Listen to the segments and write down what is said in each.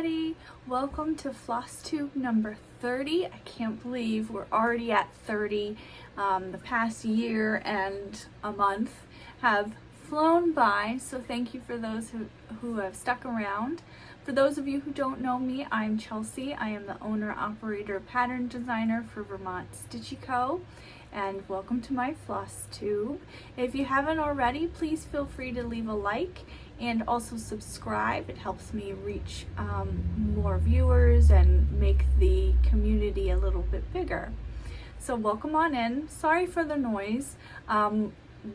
everybody, welcome to Flosstube number 30. I can't believe we're already at 30. The past year and a month have flown by, so thank you for those who have stuck around. For those of you who don't know me, I'm Chelsea. I am the owner, operator, pattern designer for Vermont Stitchy Co. And welcome to my Flosstube. If you haven't already, please feel free to leave a like and also subscribe. It helps me reach more viewers and make the community a little bit bigger. So welcome on in. Sorry for the noise.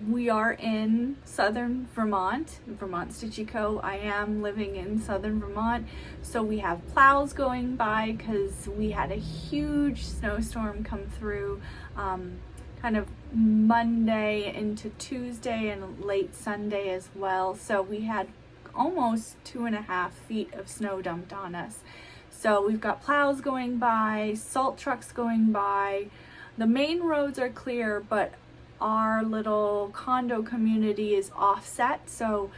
We are in southern Vermont, Vermont Stitchy Co. I am living in southern Vermont, so we have plows going by because we had a huge snowstorm come through kind of Monday into Tuesday and late Sunday as well. So we had almost 2.5 feet of snow dumped on us. So we've got plows going by, salt trucks going by. The main roads are clear, but our little condo community is offset, so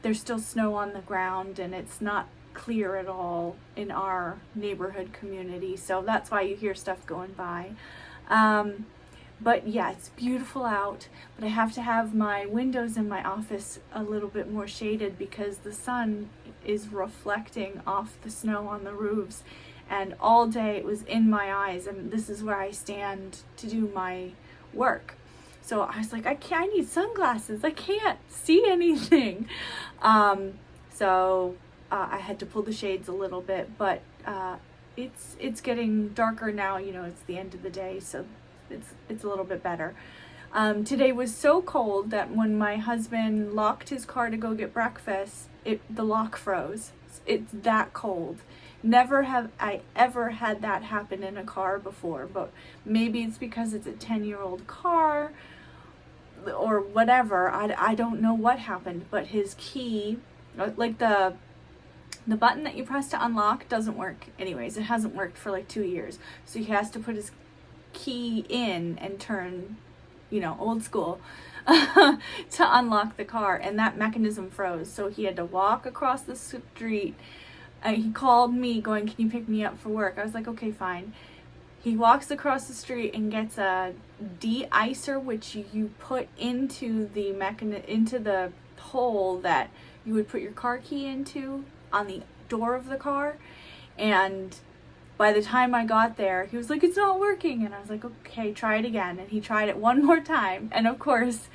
there's still snow on the ground and it's not clear at all in our neighborhood community, so that's why you hear stuff going by. But yeah, it's beautiful out, but I have to have my windows in my office a little bit more shaded because the sun is reflecting off the snow on the roofs, and all day it was in my eyes, and this is where I stand to do my work. So I was like, I need sunglasses. I can't see anything. So I had to pull the shades a little bit, but it's getting darker now. You know, it's the end of the day, so it's a little bit better. Today was so cold that when my husband locked his car to go get breakfast, the lock froze. It's that cold. Never have I ever had that happen in a car before, but maybe it's because it's a 10-year-old car or whatever. I don't know what happened, but his key, like the button that you press to unlock, doesn't work anyways. It hasn't worked for like 2 years, so he has to put his key in and turn, you know, old school to unlock the car, and that mechanism froze, so he had to walk across the street. He called me going, can you pick me up for work? I was like, okay, fine. He walks across the street and gets a de-icer, which you put into the into the hole that you would put your car key into on the door of the car. And by the time I got there, he was like, it's not working. And I was like, okay, try it again. And he tried it one more time. And of course,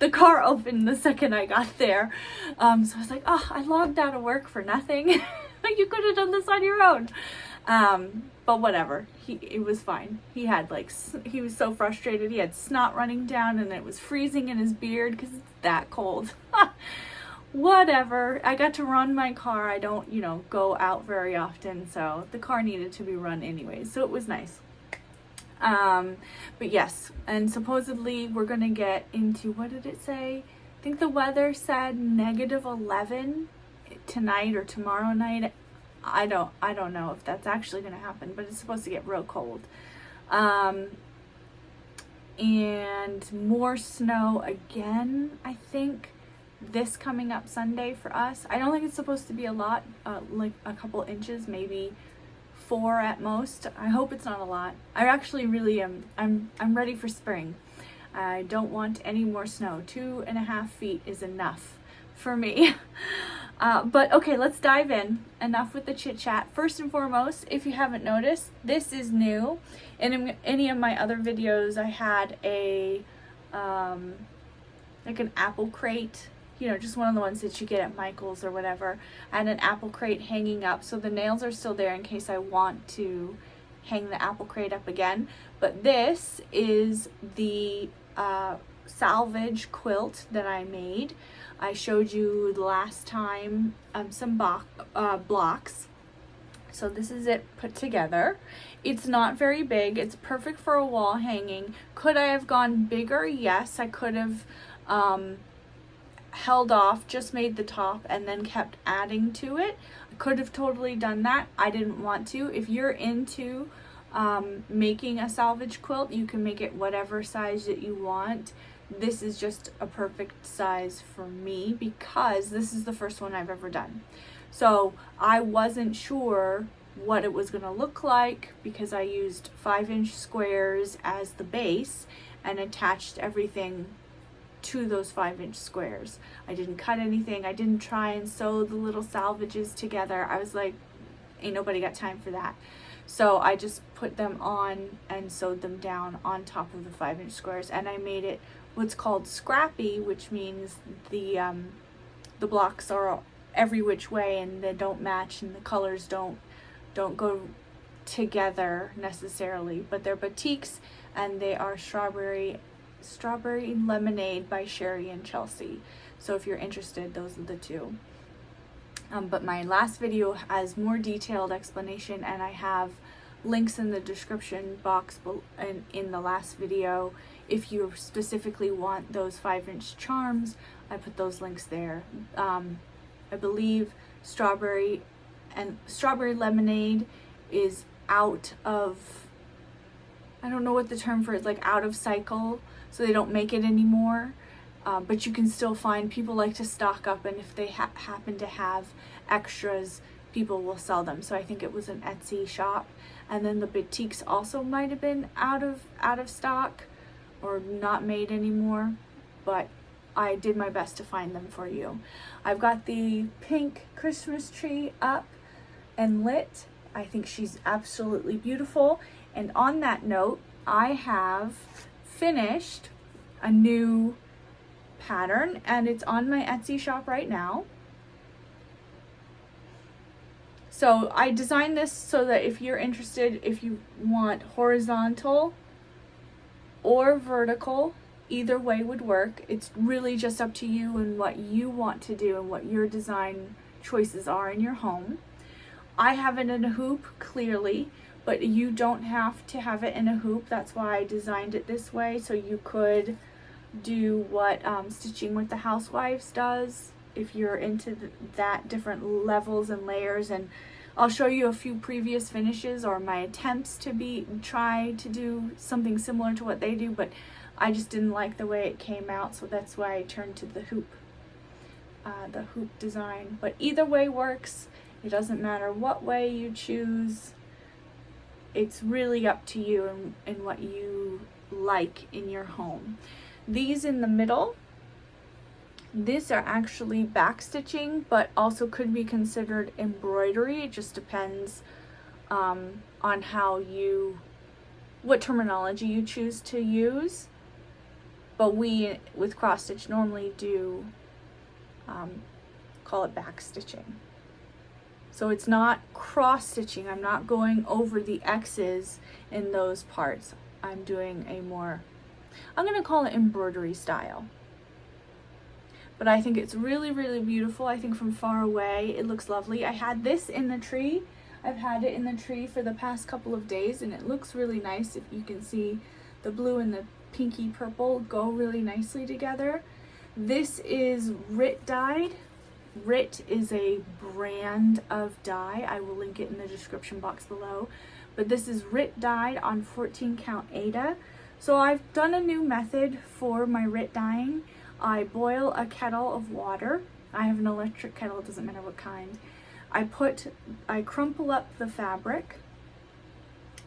the car opened the second I got there. So I was like, oh, I logged out of work for nothing. You could have done this on your own. But whatever, it was fine. He was so frustrated. He had snot running down and it was freezing in his beard because it's that cold. Whatever. I got to run my car. I don't, go out very often, so the car needed to be run anyways, so it was nice. But yes, and supposedly we're gonna get into, what did it say? I think the weather said -11 tonight or tomorrow night. I don't know if that's actually gonna happen, but it's supposed to get real cold. And more snow again, I think, this coming up Sunday for us. I don't think it's supposed to be a lot, like a couple inches, maybe 4 at most. I hope it's not a lot. I actually really am. I'm ready for spring. I don't want any more snow. 2.5 feet is enough for me. But okay, let's dive in. Enough with the chit chat. First and foremost, if you haven't noticed, this is new. In any of my other videos, I had a like an apple crate, just one of the ones that you get at Michael's or whatever, and an apple crate hanging up. So the nails are still there in case I want to hang the apple crate up again. But this is the salvage quilt that I made. I showed you the last time some blocks. So this is it put together. It's not very big. It's perfect for a wall hanging. Could I have gone bigger? Yes, I could have held off, just made the top and then kept adding to it. I could have totally done that. I didn't want to. If you're into making a salvage quilt, you can make it whatever size that you want. This is just a perfect size for me because this is the first one I've ever done. So I wasn't sure what it was going to look like because I used 5-inch squares as the base and attached everything to those 5-inch squares. I didn't cut anything. I didn't try and sew the little salvages together. I was like, ain't nobody got time for that. So I just put them on and sewed them down on top of the 5-inch squares, and I made it what's called scrappy, which means the blocks are every which way and they don't match and the colors don't go together necessarily, but they're batiks, and they are strawberry lemonade by Sherry and Chelsea. So if you're interested, those are the two. But my last video has more detailed explanation, and I have links in the description box in the last video. If you specifically want those 5-inch charms, I put those links there. I believe strawberry lemonade is out of, I don't know what the term for it is, like out of cycle, so they don't make it anymore. But you can still find, people like to stock up, and if they happen to have extras, people will sell them. So I think it was an Etsy shop. And then the batiks also might have been out of stock or not made anymore, but I did my best to find them for you. I've got the pink Christmas tree up and lit. I think she's absolutely beautiful. And on that note, I have finished a new pattern, and it's on my Etsy shop right now. So I designed this so that if you're interested, if you want horizontal or vertical, either way would work. It's really just up to you and what you want to do and what your design choices are in your home. I have it in a hoop, clearly, but you don't have to have it in a hoop. That's why I designed it this way, so you could do what Stitching with the Housewives does if you're into that, different levels and layers. And I'll show you a few previous finishes or my attempts to try to do something similar to what they do, but I just didn't like the way it came out, so that's why I turned to the hoop design. But either way works. It doesn't matter what way you choose. It's really up to you and what you like in your home. These in the middle, these are actually back stitching, but also could be considered embroidery. It just depends on what terminology you choose to use. But we, with cross stitch, normally do call it back stitching. So it's not cross stitching. I'm not going over the X's in those parts. I'm doing a more, I'm going to call it embroidery style. But I think it's really, really beautiful. I think from far away it looks lovely. I had this in the tree. I've had it in the tree for the past couple of days, and it looks really nice. If you can see, the blue and the pinky purple go really nicely together. This is Rit dyed. Rit is a brand of dye. I will link it in the description box below. But this is Rit dyed on 14 count Aida. So I've done a new method for my Rit dyeing. I boil a kettle of water. I have an electric kettle, it doesn't matter what kind. I crumple up the fabric.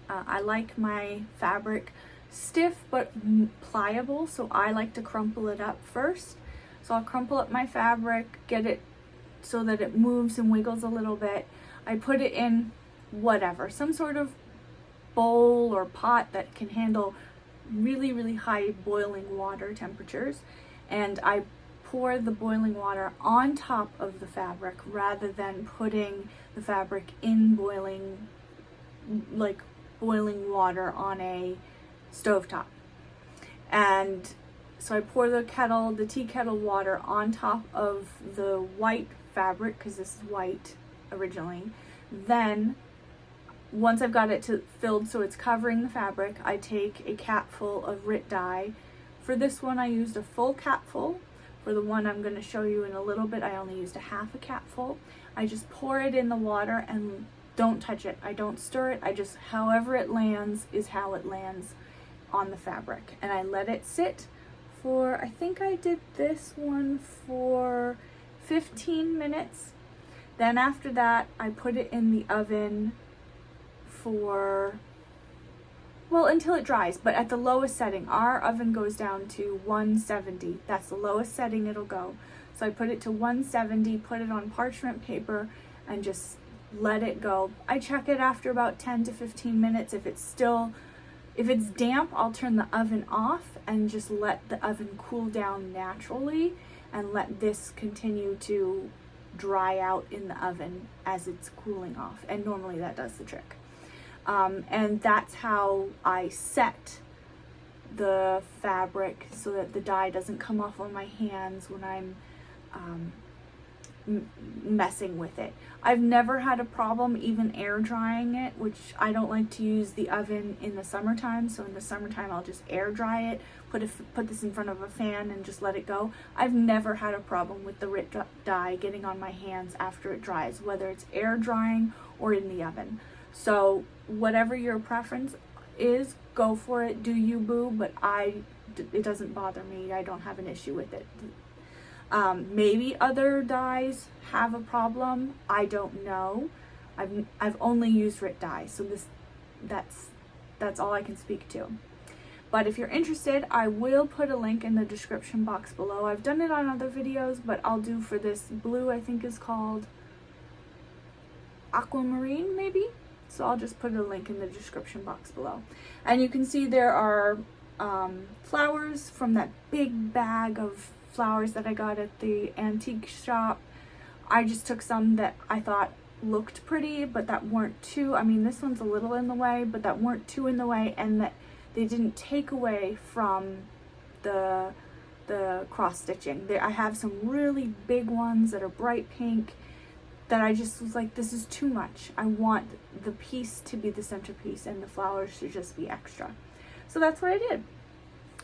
I like my fabric stiff but pliable, so I like to crumple it up first. So I'll crumple up my fabric, get it so that it moves and wiggles a little bit. I put it in whatever, some sort of bowl or pot that can handle really, really high boiling water temperatures, and I pour the boiling water on top of the fabric rather than putting the fabric in boiling water on a stovetop. And so I pour the tea kettle water on top of the white fabric, because this is white originally. Then once I've got it filled so it's covering the fabric, I take a capful of Rit dye. For this one I used a full capful. For the one I'm going to show you in a little bit, I only used a half a capful. I just pour it in the water and don't touch it. I don't stir it. I just, however it lands is how it lands on the fabric. And I let it sit for, I think I did this one for 15 minutes. Then after that, I put it in the oven for, well, until it dries, but at the lowest setting. Our oven goes down to 170. That's the lowest setting it'll go. So I put it to 170, put it on parchment paper, and just let it go. I check it after about 10 to 15 minutes. If it's damp, I'll turn the oven off and just let the oven cool down naturally and let this continue to dry out in the oven as it's cooling off. And normally that does the trick. And that's how I set the fabric so that the dye doesn't come off on my hands when I'm messing with it. I've never had a problem even air drying it, which I don't like to use the oven in the summertime. So in the summertime, I'll just air dry it, put this in front of a fan and just let it go. I've never had a problem with the RIT dye getting on my hands after it dries, whether it's air drying or in the oven. So whatever your preference is, go for it, do you, boo, but it doesn't bother me. I don't have an issue with it. Maybe other dyes have a problem. I don't know. I've only used RIT dye, so that's all I can speak to. But if you're interested, I will put a link in the description box below. I've done it on other videos, but I'll do for this blue, I think is called Aquamarine, maybe? So I'll just put a link in the description box below. And you can see there are flowers from that big bag of flowers that I got at the antique shop. I just took some that I thought looked pretty, but that weren't too, I mean, this one's a little in the way, but that weren't too in the way, and that they didn't take away from the cross stitching. I have some really big ones that are bright pink that I just was like, this is too much. I want the piece to be the centerpiece and the flowers to just be extra. So that's what I did.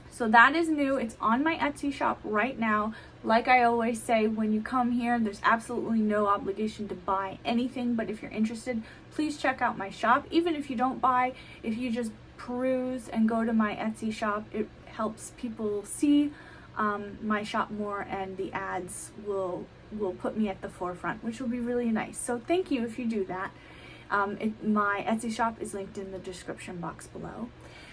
So that is new. It's on my Etsy shop right now. Like I always say, when you come here, there's absolutely no obligation to buy anything, but if you're interested, please check out my shop. Even if you don't buy, if you just peruse and go to my Etsy shop, it helps people see my shop more, and the ads will put me at the forefront, which will be really nice. So thank you if you do that. My Etsy shop is linked in the description box below.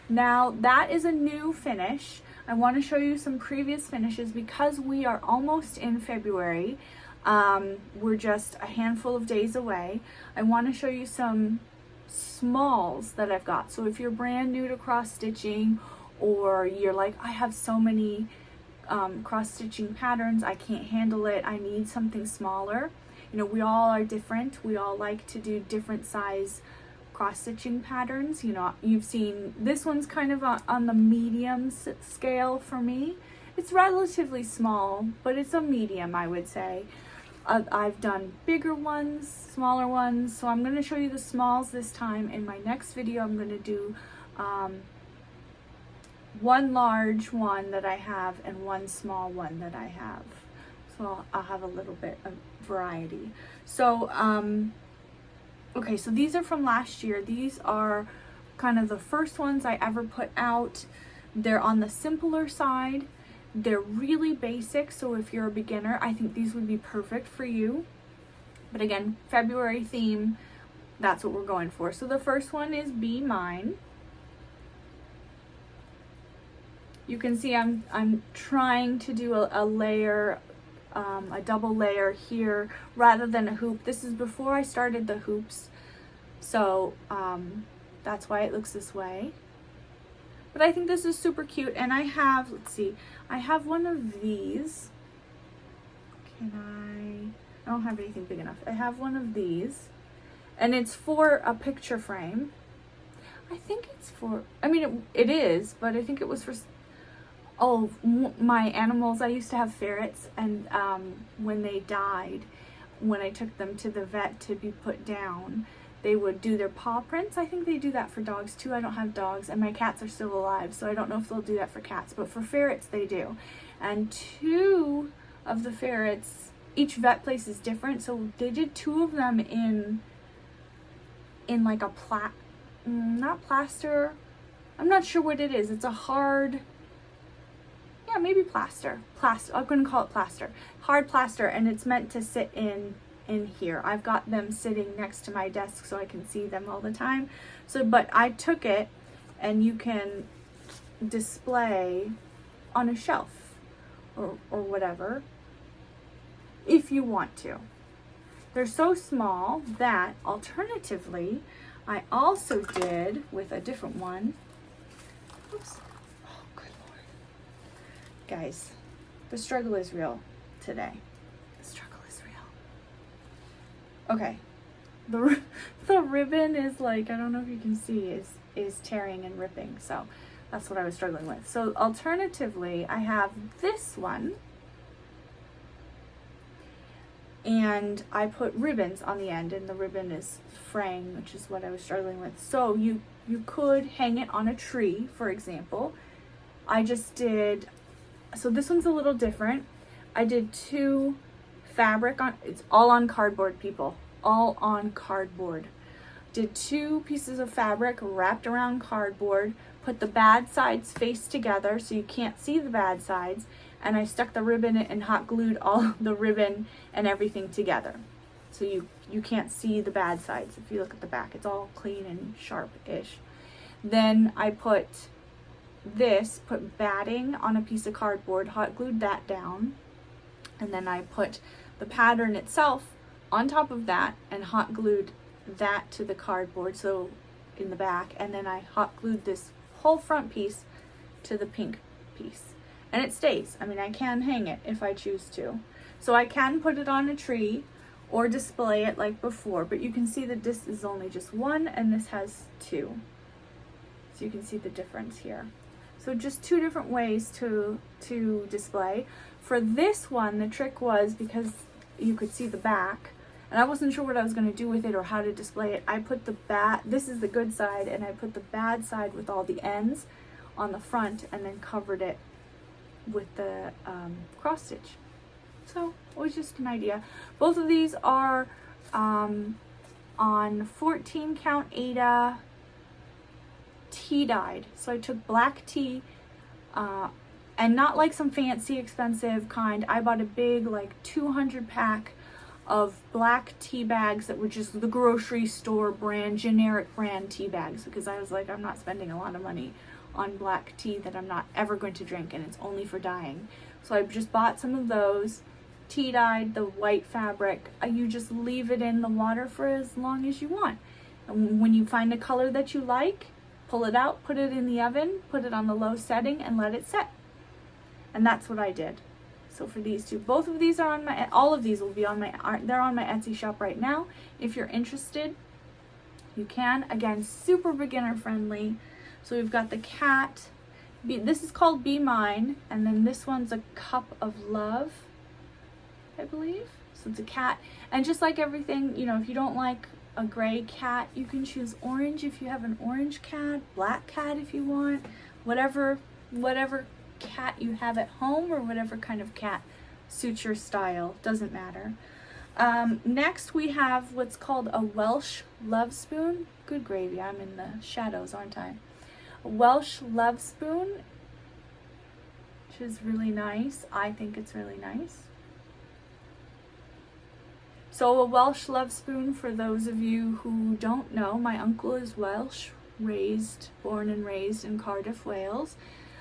Now that is a new finish. I want to show you some previous finishes because we are almost in February. We're just a handful of days away. I want to show you some smalls that I've got. So if you're brand new to cross stitching, or you're like, I have so many cross stitching patterns, I can't handle it, I need something smaller. You know, we all are different. We all like to do different size cross stitching patterns. You know, you've seen this one's kind of on the medium scale for me. It's relatively small, but it's a medium, I would say. I've done bigger ones, smaller ones, so I'm going to show you the smalls this time. In my next video, I'm going to do one large one that I have and one small one that I have. So I'll have a little bit of variety. So, okay, so these are from last year. These are kind of the first ones I ever put out. They're on the simpler side. They're really basic, so if you're a beginner, I think these would be perfect for you. But again, February theme, that's what we're going for. So the first one is Be Mine. You can see I'm trying to do a layer, a double layer here rather than a hoop. This is before I started the hoops, so that's why it looks this way. But I think this is super cute, and I have, let's see, I have one of these. I don't have anything big enough. I have one of these, and it's for a picture frame. I think it's for, I mean, it is, but I think it was for, oh, my animals. I used to have ferrets, and when they died, when I took them to the vet to be put down, they would do their paw prints. I think they do that for dogs too. I don't have dogs, and my cats are still alive, so I don't know if they'll do that for cats, but for ferrets they do. And two of the ferrets, each vet place is different, so they did two of them in like a not plaster. I'm not sure what it is. It's a hard, yeah, maybe plaster. I'm gonna call it plaster. Hard plaster, and it's meant to sit in in here. I've got them sitting next to my desk so I can see them all the time. So, but I took it, and you can display on a shelf or whatever if you want to. They're so small that alternatively, I also did with a different one. Oops. Oh, good Lord. Guys, the struggle is real today. The struggle is real. Okay. The ribbon is like, I don't know if you can see, is tearing and ripping. So that's what I was struggling with. So alternatively, I have this one, and I put ribbons on the end, and the ribbon is fraying, which is what I was struggling with. So you could hang it on a tree, for example. I just did, so this one's a little different. I did 2 fabric on, it's all on cardboard, people, all on cardboard. Did 2 pieces of fabric wrapped around cardboard, put the bad sides face together so you can't see the bad sides, and I stuck the ribbon and hot glued all the ribbon and everything together. So you can't see the bad sides. If you look at the back, it's all clean and sharp-ish. Then I put batting on a piece of cardboard, hot glued that down, and then I put the pattern itself on top of that and hot glued that to the cardboard, so in the back, and then I hot glued this whole front piece to the pink piece. And it stays. I mean, I can hang it if I choose to. So I can put it on a tree or display it like before, but you can see that this is only just 1 and this has 2. So you can see the difference here. So just 2 different ways to display. For this one, the trick was, because you could see the back, and I wasn't sure what I was going to do with it or how to display it, I put this is the good side, and I put the bad side with all the ends on the front and then covered it with the cross stitch. So it was just an idea. Both of these are on 14 count Aida tea dyed. So I took black tea, and not like some fancy expensive kind. I bought a big like 200 pack of black tea bags that were just the grocery store brand, generic brand tea bags, because I was like, I'm not spending a lot of money on black tea that I'm not ever going to drink, and it's only for dyeing. So I just bought some of those, tea dyed the white fabric. You just leave it in the water for as long as you want, and when you find a color that you like, pull it out, put it in the oven, put it on the low setting, and let it set. And that's what I did. So for these 2, both of these are on my, all of these will be on my, they're on my Etsy shop right now. If you're interested, you can. Again, super beginner friendly. So we've got the cat. This is called Be Mine, and then this one's a Cup of Love, I believe. So it's a cat, and just like everything, you know, if you don't like a gray cat, you can choose orange if you have an orange cat, black cat if you want, whatever cat you have at home, or whatever kind of cat suits your style, doesn't matter. Next we have what's called a Welsh love spoon. Good gravy, I'm in the shadows, aren't I? A Welsh love spoon, which is really nice. I think it's really nice. So a Welsh love spoon, for those of you who don't know, my uncle is Welsh, born and raised in Cardiff, Wales.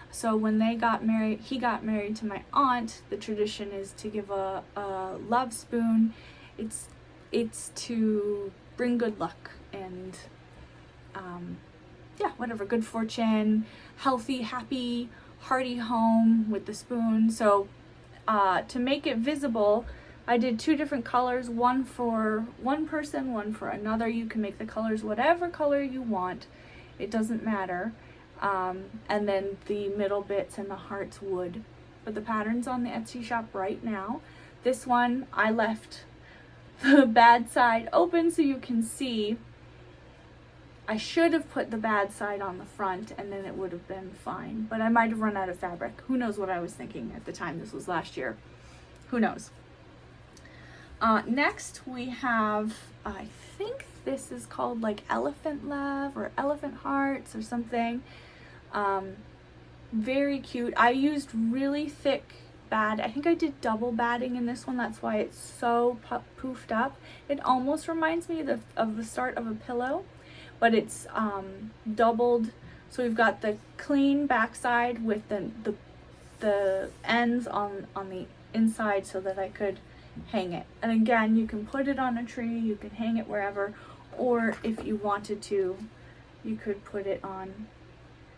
So when they got married, he got married to my aunt, the tradition is to give a love spoon. It's to bring good luck and yeah, whatever, good fortune, healthy, happy, hearty home with the spoon. So to make it visible, I did 2 different colors, one for one person, one for another. You can make the colors whatever color you want. It doesn't matter. And then the middle bits and the hearts wood. But the pattern's on the Etsy shop right now. This one, I left the bad side open so you can see. I should have put the bad side on the front, and then it would have been fine. But I might have run out of fabric. Who knows what I was thinking at the time. This was last year. Who knows? Next we have, I think this is called like Elephant Love or Elephant Hearts or something. Very cute. I used really thick bad. I think I did double batting in this one. That's why it's so poofed up. It almost reminds me of the start of a pillow, but it's doubled. So we've got the clean backside with the ends on the inside so that I could hang it. And again, you can put it on a tree, you can hang it wherever, or if you wanted to, you could put it on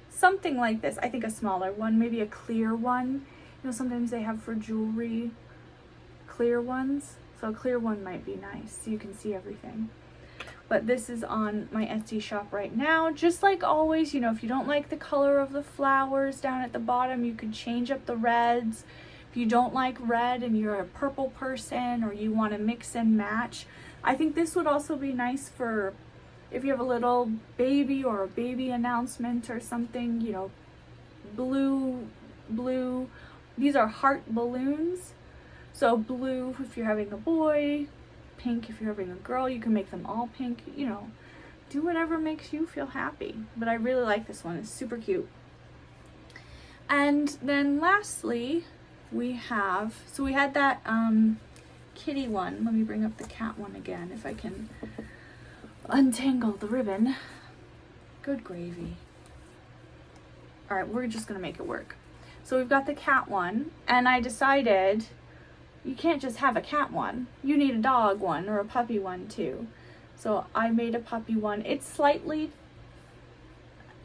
something like this. I think a smaller one, maybe a clear one. You know, sometimes they have for jewelry clear ones. So a clear one might be nice, so you can see everything. But this is on my Etsy shop right now. Just like always, you know, if you don't like the color of the flowers down at the bottom, you could change up the reds. If you don't like red and you're a purple person, or you want to mix and match, I think this would also be nice for if you have a little baby or a baby announcement or something, you know, blue. These are heart balloons. So blue if you're having a boy, pink if you're having a girl, you can make them all pink, you know, do whatever makes you feel happy. But I really like this one, it's super cute. And then lastly, we had that kitty one. Let me bring up the cat one again if I can untangle the ribbon. Good gravy. All right, we're just gonna make it work. So we've got the cat one, and I decided you can't just have a cat one. You need a dog one or a puppy one too. So I made a puppy one. It's roughly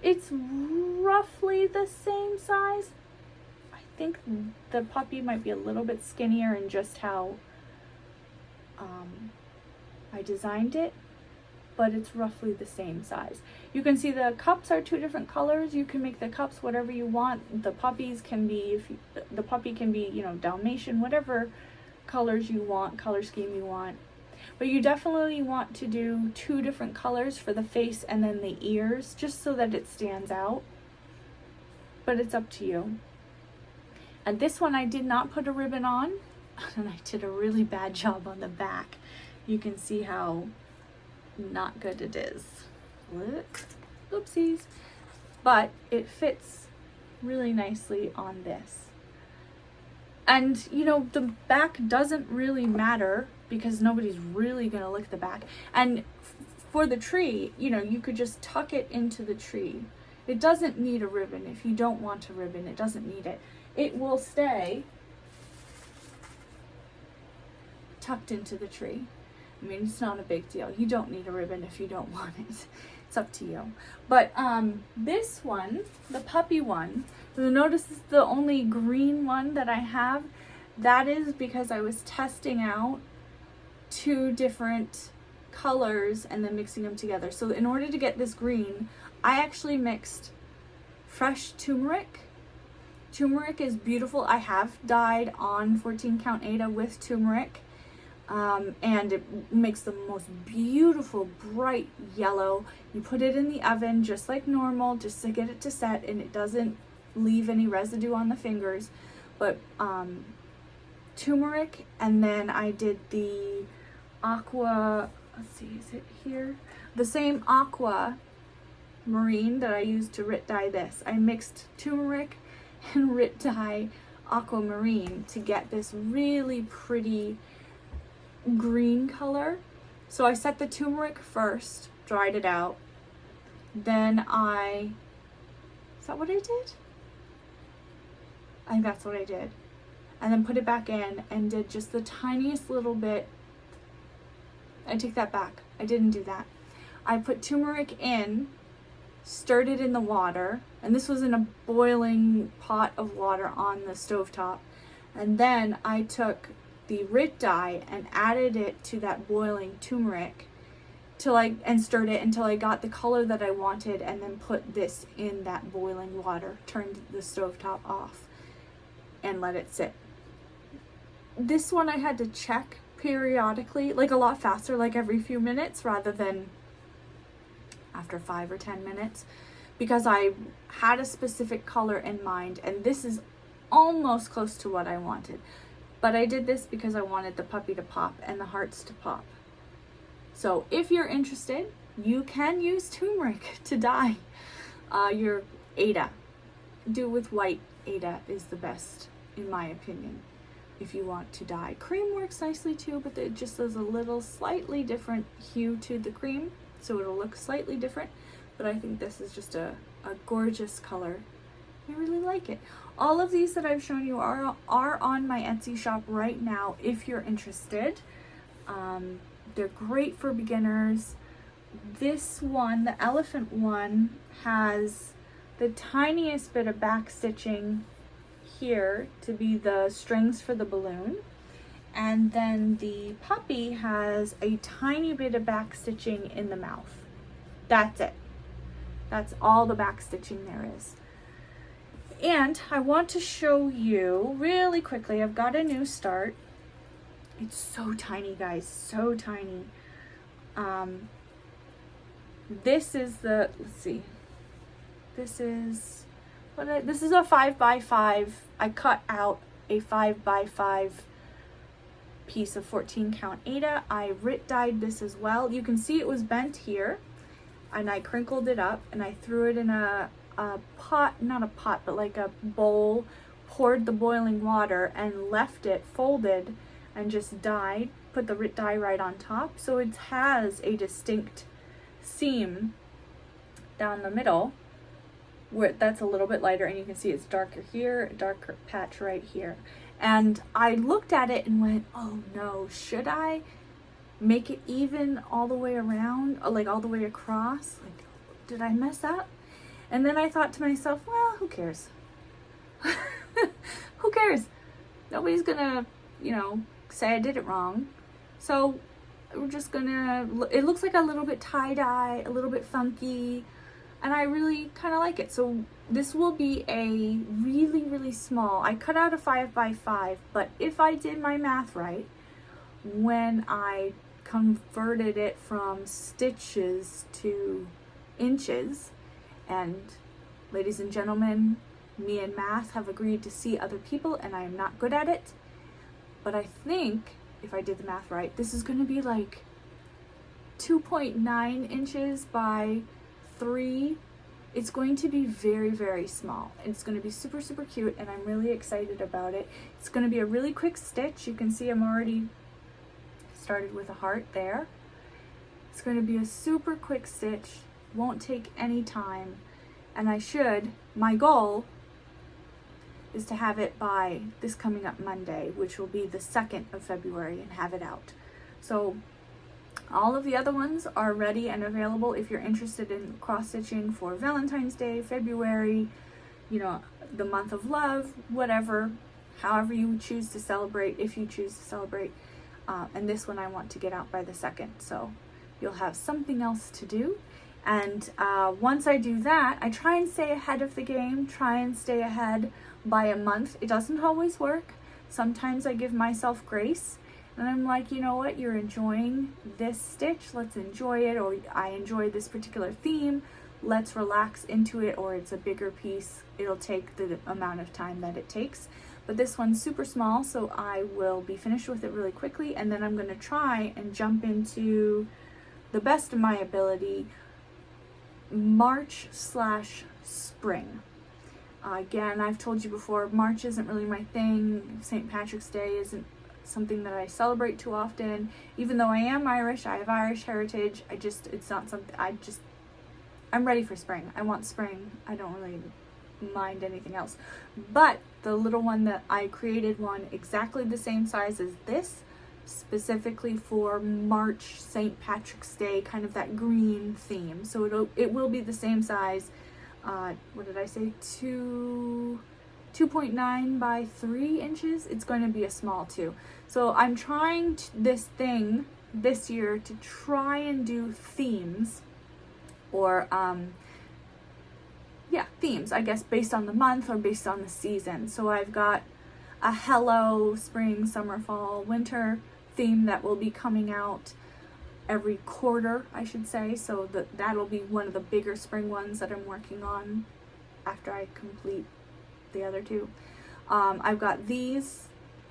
the same size. I think the puppy might be a little bit skinnier in just how I designed it, but it's roughly the same size. You can see the cups are 2 different colors. You can make the cups whatever you want. The puppies can be, the puppy can be, you know, Dalmatian, whatever colors you want, color scheme you want. But you definitely want to do 2 different colors for the face and then the ears, just so that it stands out. But it's up to you. And this one I did not put a ribbon on, and I did a really bad job on the back. You can see how not good it is. Oopsies. But it fits really nicely on this. And you know, the back doesn't really matter because nobody's really gonna lick the back. And for the tree, you know, you could just tuck it into the tree. It doesn't need a ribbon. If you don't want a ribbon, it doesn't need it. It will stay tucked into the tree. I mean, it's not a big deal. You don't need a ribbon if you don't want it. It's up to you. But this one, the puppy one, you'll notice this is the only green one that I have. That is because I was testing out 2 different colors and then mixing them together. So in order to get this green, I actually mixed fresh turmeric. Turmeric is beautiful. I have dyed on 14 count Aida with turmeric. And it makes the most beautiful bright yellow. You put it in the oven just like normal, just to get it to set, and it doesn't leave any residue on the fingers. But turmeric, and then I did the aqua, let's see, is it here? The same aqua marine that I used to Rit dye this. I mixed turmeric and Rit dye aquamarine to get this really pretty green color. So I set the turmeric first, dried it out, then is that what I did? I think that's what I did. And then put it back in and did just the tiniest little bit. I take that back. I didn't do that. I put turmeric in, stirred it in the water, and this was in a boiling pot of water on the stovetop. And then I took the Rit dye and added it to that boiling turmeric and stirred it until I got the color that I wanted, and then put this in that boiling water, turned the stovetop off, and let it sit. This one I had to check periodically, like a lot faster, like every few minutes rather than after 5 or 10 minutes, because I had a specific color in mind, and this is almost close to what I wanted. But I did this because I wanted the puppy to pop and the hearts to pop. So if you're interested, you can use turmeric to dye your Aida. Do it with white Aida is the best in my opinion, if you want to dye. Cream works nicely too, but it just does a little slightly different hue to the cream, so it'll look slightly different. But I think this is just a gorgeous color. I really like it. All of these that I've shown you are on my Etsy shop right now if you're interested. They're great for beginners. This one, the elephant one, has the tiniest bit of back stitching here to be the strings for the balloon. And then the puppy has a tiny bit of back stitching in the mouth. That's it. That's all the back stitching there is. And I want to show you really quickly, I've got a new start. It's so tiny, guys, so tiny. This is the, let's see, this is this is a 5x5. I cut out a 5x5 piece of 14 count Aida. I dyed this as well. You can see it was bent here, and I crinkled it up and I threw it in a pot, not a pot, but like a bowl, poured the boiling water and left it folded and just dyed, put the dye right on top. So it has a distinct seam down the middle where that's a little bit lighter, and you can see it's darker here, a darker patch right here. And I looked at it and went, oh no, should I make it even all the way around, like all the way across? Like, did I mess up? And then I thought to myself, well, who cares? Who cares? Nobody's gonna, you know, say I did it wrong. So we're just gonna, it looks like a little bit tie-dye, a little bit funky, and I really kind of like it. So this will be a really, really small, I cut out a 5x5, but if I did my math right, when I converted it from stitches to inches, and ladies and gentlemen, me and math have agreed to see other people, and I am not good at it, but I think if I did the math right, this is going to be like 2.9 inches by 3. It's going to be very, very small. It's going to be super, super cute, and I'm really excited about it. It's going to be a really quick stitch. You can see I'm already started with a heart there. It's going to be a super quick stitch, won't take any time, and my goal is to have it by this coming up Monday, which will be the 2nd of February, and have it out. So all of the other ones are ready and available if you're interested in cross-stitching for Valentine's Day, February, you know, the month of love, whatever, however you choose to celebrate, if you choose to celebrate. And this one I want to get out by the 2nd, so you'll have something else to do. And once I do that, I try and stay ahead of the game, try and stay ahead by a month. It doesn't always work. Sometimes I give myself grace, and I'm like, you know what, you're enjoying this stitch, let's enjoy it, or I enjoy this particular theme, let's relax into it, or it's a bigger piece, it'll take the amount of time that it takes. But this one's super small, so I will be finished with it really quickly, and then I'm going to try and jump into, the best of my ability, March/spring. Again, I've told you before, March isn't really my thing. St. Patrick's Day isn't something that I celebrate too often. Even though I am Irish, I have Irish heritage, it's not something, I'm ready for spring. I want spring. I don't really mind anything else. But the little one that I created, one exactly the same size as this, specifically for March, St. Patrick's Day, kind of that green theme. So it will be the same size. What did I say? 2.9 by 3 inches. It's going to be a small too. So I'm trying this year to try and do themes, or themes, I guess, based on the month or based on the season. So I've got a hello, spring, summer, fall, winter theme that will be coming out every quarter, I should say. So that'll be one of the bigger spring ones that I'm working on after I complete the other two. I've got these,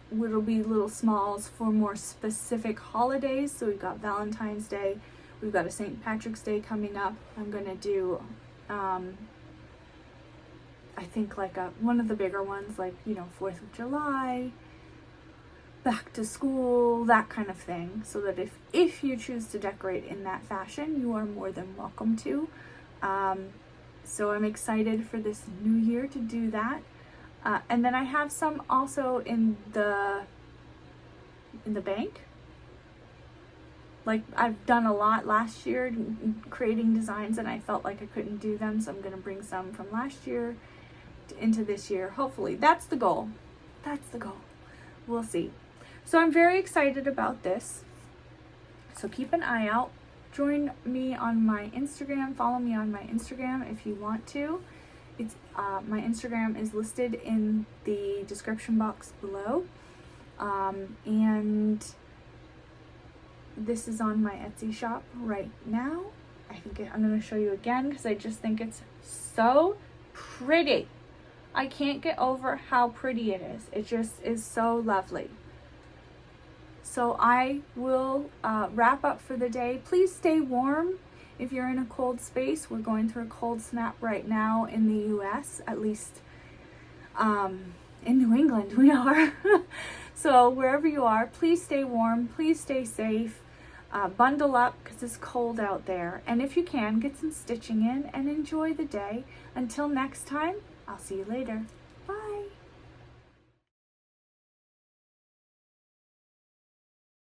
which will be little smalls for more specific holidays. So we've got Valentine's Day, we've got a St. Patrick's Day coming up. I'm gonna do I think like one of the bigger ones, like, you know, 4th of July, back to school, that kind of thing. So that if you choose to decorate in that fashion, you are more than welcome to. So I'm excited for this new year to do that. And then I have some also in the bank. Like, I've done a lot last year creating designs, and I felt like I couldn't do them, so I'm going to bring some from last year into this year. Hopefully, that's the goal. That's the goal. We'll see. So I'm very excited about this. So keep an eye out. Join me on my Instagram. Follow me on my Instagram if you want to. It's my Instagram is listed in the description box below. And this is on my Etsy shop right now. I'm going to show you again because I just think it's so pretty. I can't get over how pretty it is. It just is so lovely. So I will wrap up for the day. Please stay warm if you're in a cold space. We're going through a cold snap right now in the US, at least in New England we are. So wherever you are, please stay warm, please stay safe. Bundle up because it's cold out there. And if you can, get some stitching in and enjoy the day. Until next time, I'll see you later.